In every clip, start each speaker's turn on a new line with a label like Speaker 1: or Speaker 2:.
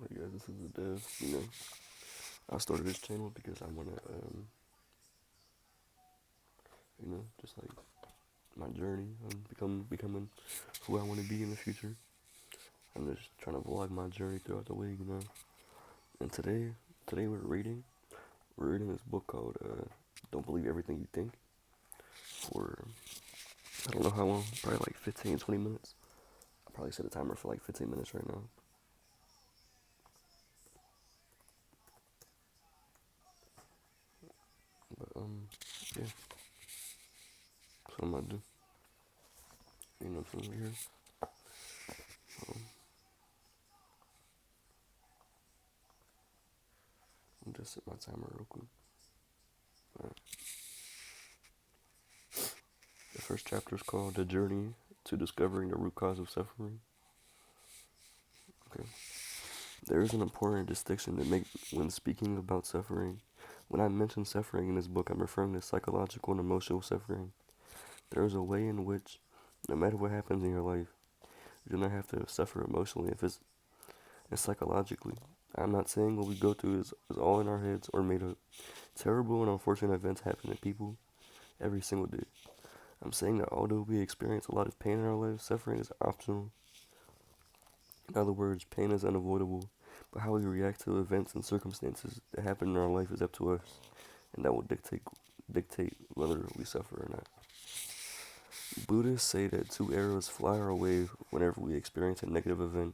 Speaker 1: Hey guys, this is the Dev. I started this channel because I wanna, just like my journey on becoming who I want to be in the future. I'm just trying to vlog my journey throughout the week. And today we're reading this book called "Don't Believe Everything You Think" for I don't know how long, probably like 15, 20 minutes. I probably set a timer for like 15 minutes right now. But yeah, that's what I'm gonna do. From here. Um, I'll just set my timer real quick. Alright. The first chapter is called "The Journey to Discovering the Root Cause of Suffering." Okay. There is an important distinction to make when speaking about suffering. When I mention suffering in this book, I'm referring to psychological and emotional suffering. There is a way in which, no matter what happens in your life, you do not have to suffer emotionally if it's and psychologically. I'm not saying what we go through is all in our heads or made up. Terrible and unfortunate events happen to people every single day. I'm saying that although we experience a lot of pain in our lives, suffering is optional. In other words, pain is unavoidable, but how we react to events and circumstances that happen in our life is up to us, and that will dictate whether we suffer or not. Buddhists say that two arrows fly our way whenever we experience a negative event.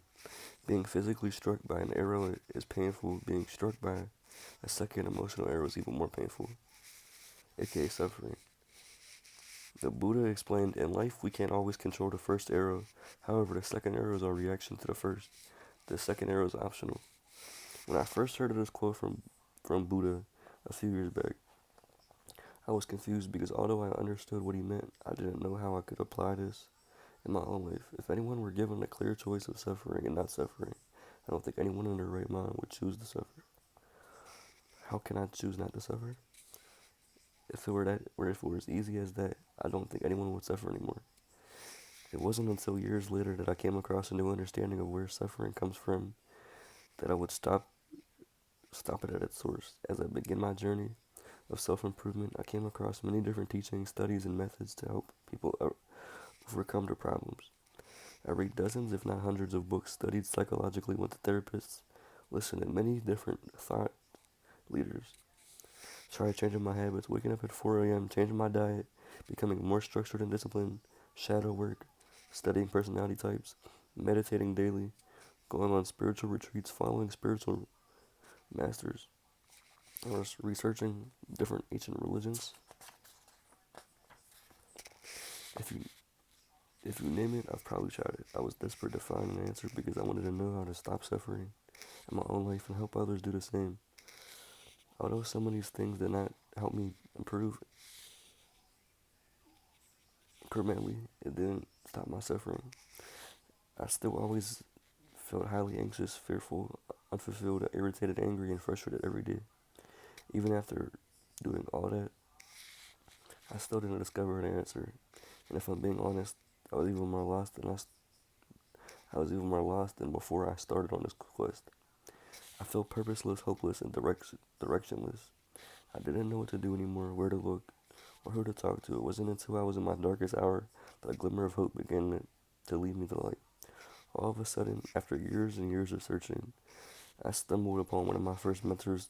Speaker 1: Being physically struck by an arrow is painful. Being struck by a second emotional arrow is even more painful, aka suffering. The Buddha explained, in life we can't always control the first arrow. However, the second arrow is our reaction to the first. The second arrow is optional. When I first heard of this quote from Buddha a few years back, I was confused because although I understood what he meant, I didn't know how I could apply this in my own life. If anyone were given a clear choice of suffering and not suffering, I don't think anyone in their right mind would choose to suffer. How can I choose not to suffer? If it were that, or if it were as easy as that, I don't think anyone would suffer anymore. It wasn't until years later that I came across a new understanding of where suffering comes from that I would stop it at its source. As I began my journey of self-improvement, I came across many different teachings, studies, and methods to help people overcome their problems. I read dozens, if not hundreds, of books, studied psychologically with therapists, listened to many different thought leaders, tried changing my habits, waking up at 4 a.m., changing my diet, becoming more structured and disciplined, shadow work, studying personality types, meditating daily, going on spiritual retreats, following spiritual masters, or researching different ancient religions. If you if you name it, I've probably tried it. I was desperate to find an answer because I wanted to know how to stop suffering in my own life and help others do the same. Although some of these things did not help me improve permanently, it didn't stop my suffering. I still always felt highly anxious, fearful, unfulfilled, irritated, angry, and frustrated every day. Even after doing all that, I still didn't discover an answer. And if I'm being honest, I was even more lost than I was even more lost than before I started on this quest. I felt purposeless, hopeless, and directionless. I didn't know what to do anymore, where to look, or who to talk to. It wasn't until I was in my darkest hour that a glimmer of hope began to lead me to light. All of a sudden, after years and years of searching, I stumbled upon one of my first mentors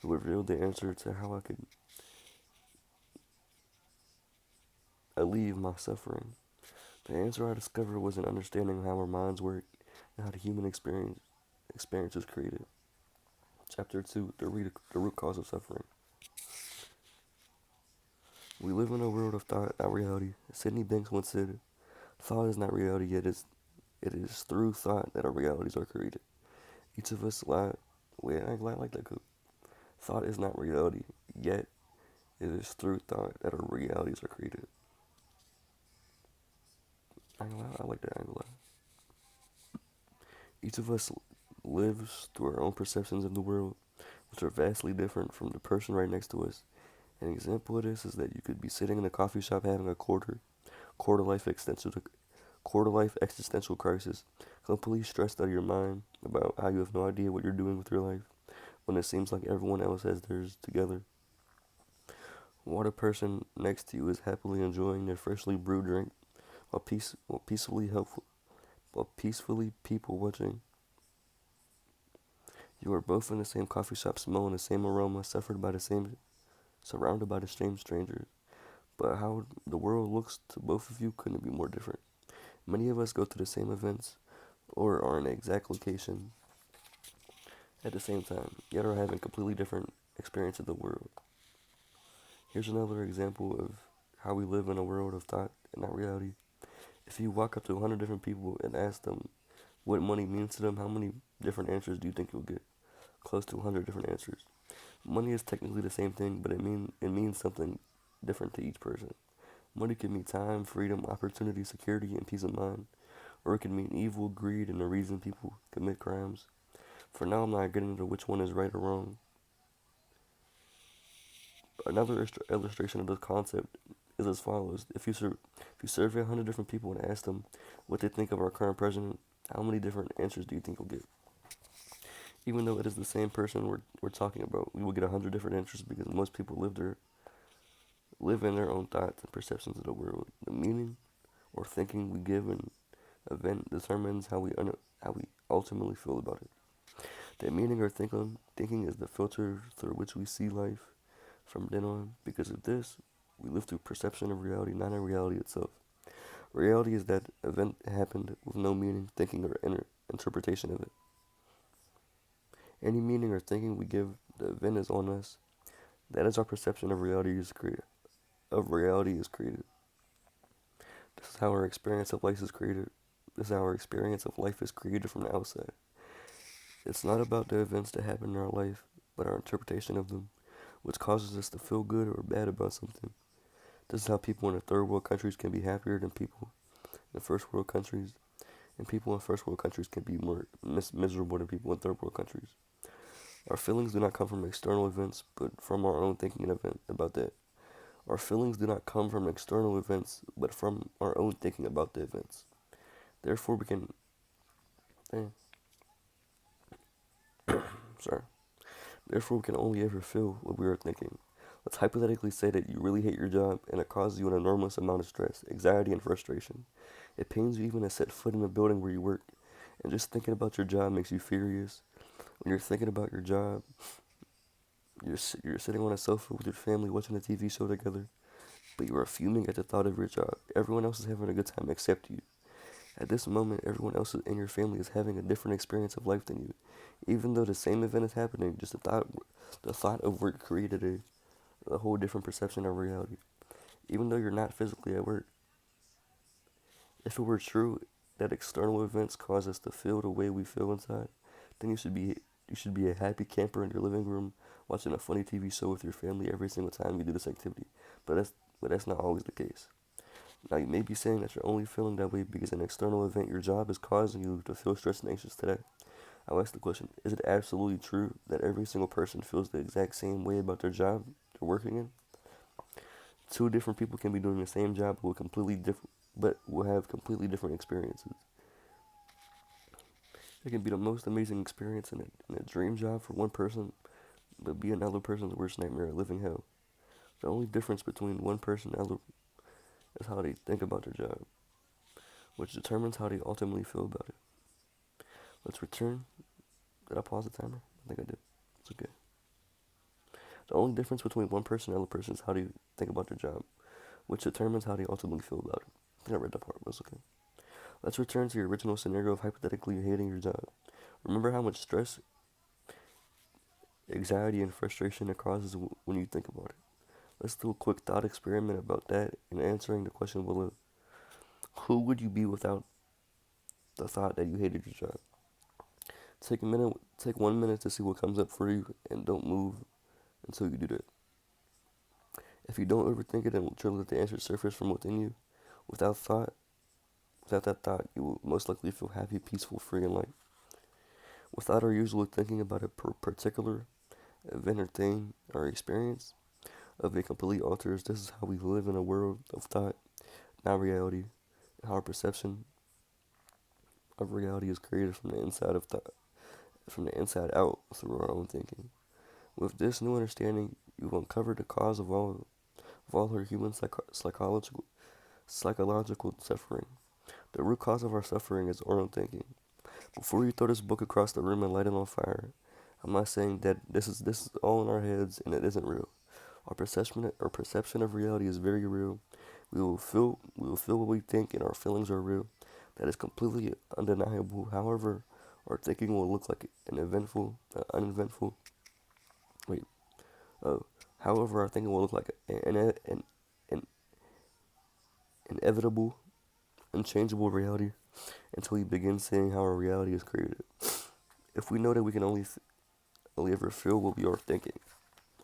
Speaker 1: who revealed the answer to how I could alleviate my suffering. The answer I discovered was in understanding how our minds work and how the human experience is created. Chapter 2, the root cause of suffering. We live in a world of thought, not reality. Sydney Banks once said, thought is not reality, yet it is through thought that our realities are created. Each of us lie. Wait, I like that quote. Thought is not reality, yet it is through thought that our realities are created. I like that angle. Each of us lives through our own perceptions of the world, which are vastly different from the person right next to us. An example of this is that you could be sitting in a coffee shop having a quarter life existential crisis, completely stressed out of your mind about how you have no idea what you're doing with your life when it seems like everyone else has theirs together. While the person next to you is happily enjoying their freshly brewed drink while peacefully people watching. You are both in the same coffee shop smelling the same aroma, surrounded by the same strangers. But how the world looks to both of you couldn't be more different. Many of us go to the same events or are in the exact location at the same time, yet are having completely different experiences of the world. Here's another example of how we live in a world of thought and not reality. If you walk up to 100 different people and ask them what money means to them, how many different answers do you think you'll get? Close to 100 different answers. Money is technically the same thing, but it means something different to each person. Money can mean time, freedom, opportunity, security, and peace of mind, or it can mean evil, greed, and the reason people commit crimes. For now, I'm not getting into which one is right or wrong. Another illustration of this concept is as follows: if you survey 100 different people and ask them what they think of our current president, how many different answers do you think you'll get? Even though it is the same person we're talking about, we will get 100 different answers because most people live in their own thoughts and perceptions of the world. The meaning or thinking we give an event determines how we ultimately feel about it. The meaning or thinking is the filter through which we see life from then on. Because of this, we live through perception of reality, not in reality itself. Reality is that event happened with no meaning, thinking, or interpretation of it. Any meaning or thinking we give the event is on us. That is our perception of reality is created. This is how our experience of life is created. This is how our experience of life is created from the outside. It's not about the events that happen in our life, but our interpretation of them, which causes us to feel good or bad about something. This is how people in the third world countries can be happier than people in the first world countries, and people in first world countries can be more miserable than people in third world countries. Our feelings do not come from external events, but from our own thinking and event about that. Our feelings do not come from external events, but from our own thinking about the events. Therefore, we can. Eh, sorry. Therefore, we can only ever feel what we are thinking. Let's hypothetically say that you really hate your job and it causes you an enormous amount of stress, anxiety, and frustration. It pains you even to set foot in the building where you work, and just thinking about your job makes you furious. When you're thinking about your job, you're sitting on a sofa with your family watching a TV show together, but you are fuming at the thought of your job. Everyone else is having a good time except you. At this moment, everyone else in your family is having a different experience of life than you. Even though the same event is happening, just the thought of work created a whole different perception of reality. Even though you're not physically at work, if it were true that external events cause us to feel the way we feel inside, then you should be a happy camper in your living room watching a funny TV show with your family every single time you do this activity. But that's not always the case. Now you may be saying that you're only feeling that way because an external event, your job, is causing you to feel stressed and anxious today. I'll ask the question, is it absolutely true that every single person feels the exact same way about their job they're working in? Two different people can be doing the same job but will have completely different experiences. It can be the most amazing experience in a dream job for one person, but be another person's worst nightmare, a living hell. The only difference between one person and another is how they think about their job, which determines how they ultimately feel about it. Let's return. Did I pause the timer? I think I did. It's okay. The only difference between one person and another person is how they think about their job, which determines how they ultimately feel about it. I think I read that part, but it's okay. Let's return to your original scenario of hypothetically hating your job. Remember how much stress, anxiety, and frustration it causes when you think about it. Let's do a quick thought experiment about that and answering the question below. Who would you be without the thought that you hated your job? Take 1 minute to see what comes up for you and don't move until you do that. If you don't overthink it and will truly let the answer surface from within you, without thought, without that thought, you will most likely feel happy, peaceful, free, and light. Without our usual thinking about a particular event or thing or experience of it completely alters. This is how we live in a world of thought, not reality, how our perception of reality is created from the inside out through our own thinking. With this new understanding, you've uncovered the cause of all our human psychological suffering. The root cause of our suffering is our own thinking. Before you throw this book across the room and light it on fire, I'm not saying that this is all in our heads and it isn't real. Our perception of reality is very real. We will feel what we think, and our feelings are real. That is completely undeniable. However, our thinking will look like uneventful. Wait. Uh, However, our thinking will look like an inevitable, unchangeable reality until we begin seeing how our reality is created. If we know that we can only ever feel what we are thinking,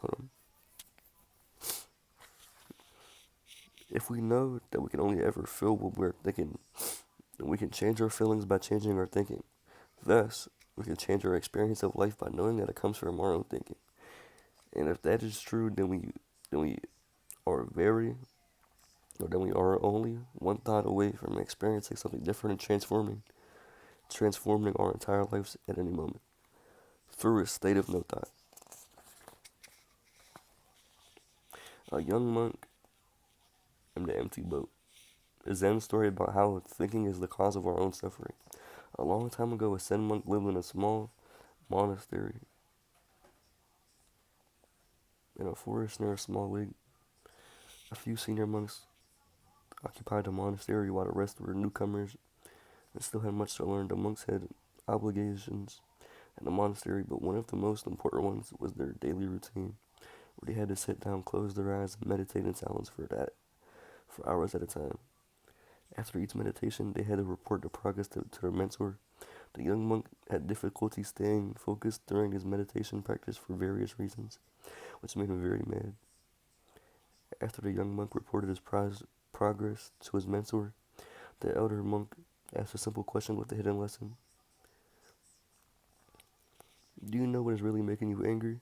Speaker 1: hold on. If we know that we can only ever feel what we're thinking, then we can change our feelings by changing our thinking. Thus, we can change our experience of life by knowing that it comes from our own thinking. And if that is true, then we are very, or then we are only one thought away from experiencing something different and transforming our entire lives at any moment through a state of no thought. A young monk in the empty boat. A Zen story about how thinking is the cause of our own suffering. A long time ago, a Zen monk lived in a small monastery in a forest near a small lake. A few senior monks occupied the monastery while the rest were newcomers and still had much to learn. The monks had obligations in the monastery, but one of the most important ones was their daily routine, where they had to sit down, close their eyes, and meditate in silence for hours at a time. After each meditation, they had to report the progress to their mentor. The young monk had difficulty staying focused during his meditation practice for various reasons, which made him very mad. After the young monk reported his progress to his mentor, the elder monk asked a simple question with a hidden lesson. Do you know what is really making you angry?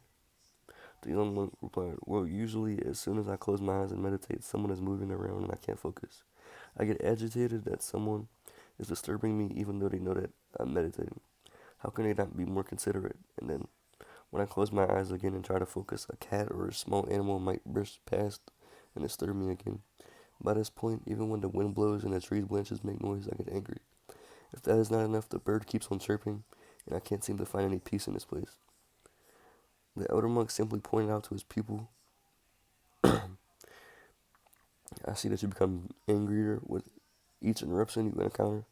Speaker 1: The young monk replied, well, usually as soon as I close my eyes and meditate, someone is moving around and I can't focus. I get agitated that someone is disturbing me even though they know that I'm meditating. How can they not be more considerate? And then, when I close my eyes again and try to focus, a cat or a small animal might burst past and disturb me again. By this point, even when the wind blows and the trees branches make noise, I get angry. If that is not enough, the bird keeps on chirping, and I can't seem to find any peace in this place. The elder monk simply pointed out to his pupil, I see that you become angrier with each interruption you encounter.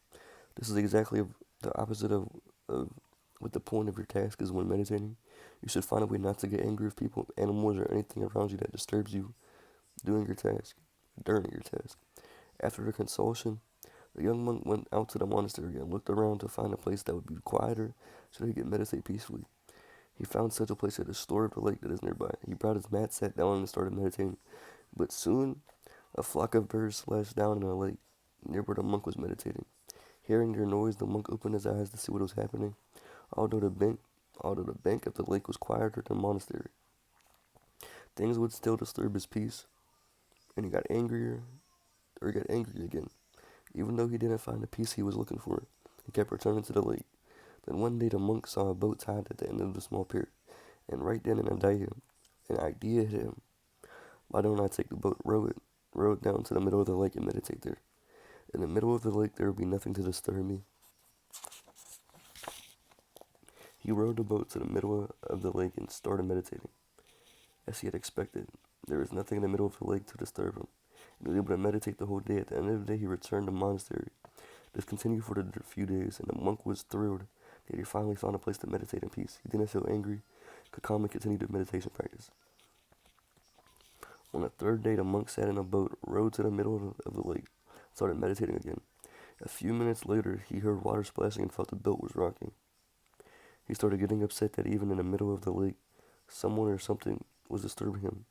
Speaker 1: This is exactly the opposite of what the point of your task is when meditating. You should find a way not to get angry with people, animals, or anything around you that disturbs you doing your task, during your task. After the consultation, the young monk went out to the monastery and looked around to find a place that would be quieter so that he could meditate peacefully. He found such a place at the store of the lake that is nearby. He brought his mat, sat down, and started meditating. But soon, a flock of birds splashed down in the lake near where the monk was meditating. Hearing their noise, the monk opened his eyes to see what was happening. Although the bank, Although the bank of the lake was quieter than the monastery, things would still disturb his peace, and he got angry again. Even though he didn't find the peace he was looking for, he kept returning to the lake. Then one day the monk saw a boat tied at the end of the small pier, and right then an idea hit him. Why don't I take the boat, row it down to the middle of the lake and meditate there? In the middle of the lake there would be nothing to disturb me. He rowed the boat to the middle of the lake and started meditating. As he had expected, there was nothing in the middle of the lake to disturb him. He was able to meditate the whole day. At the end of the day, he returned to the monastery. This continued for a few days, and the monk was thrilled that he finally found a place to meditate in peace. He didn't feel angry, could calmly continue the meditation practice. On the third day, the monk sat in a boat, rowed to the middle of the lake, and started meditating again. A few minutes later, he heard water splashing and felt the boat was rocking. He started getting upset that even in the middle of the lake, someone or something was disturbing him.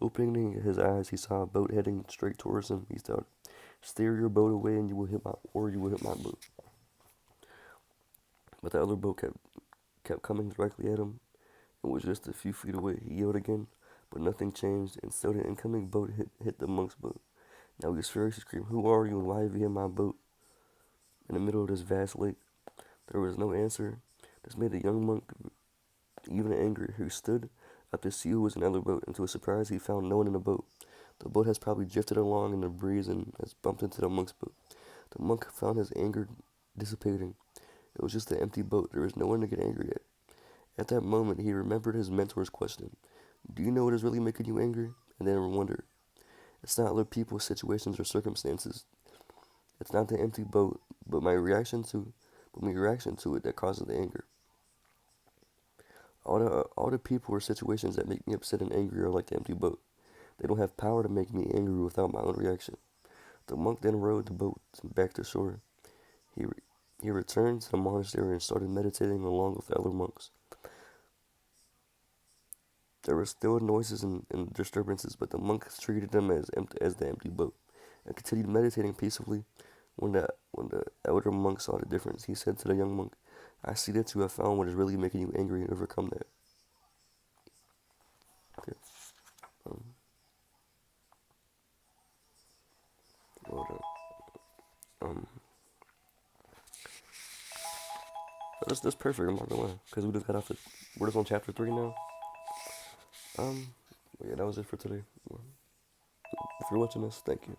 Speaker 1: Opening his eyes, he saw a boat heading straight towards him. He shouted, "Steer your boat away, and you will hit my boat." But the other boat kept coming directly at him and was just a few feet away. He yelled again, but nothing changed, and so the incoming boat hit the monk's boat. Now he was furious. He screamed, "Who are you, and why have you hit my boat?" in the middle of this vast lake. There was no answer. This made the young monk even angrier. He stood up to see who was in another boat, and to his surprise, he found no one in the boat. The boat has probably drifted along in the breeze and has bumped into the monk's boat. The monk found his anger dissipating. It was just an empty boat. There was no one to get angry at. At that moment, he remembered his mentor's question. Do you know what is really making you angry? And then wondered. It's not other people, situations, or circumstances. It's not the empty boat, but my reaction to it that causes the anger. All the people or situations that make me upset and angry are like the empty boat. They don't have power to make me angry without my own reaction. The monk then rowed the boat back to shore. He, re- he returned to the monastery and started meditating along with the other monks. There were still noises and disturbances, but the monk treated them as the empty boat, and continued meditating peacefully. When the elder monk saw the difference, he said to the young monk, "I see that you have found what is really making you angry and overcome that." Okay. Um, well done. Um, that's perfect. I'm not gonna lie, because we just got off the. We're just on chapter 3 now. Um, yeah, that was it for today. Well, if you're watching this, thank you.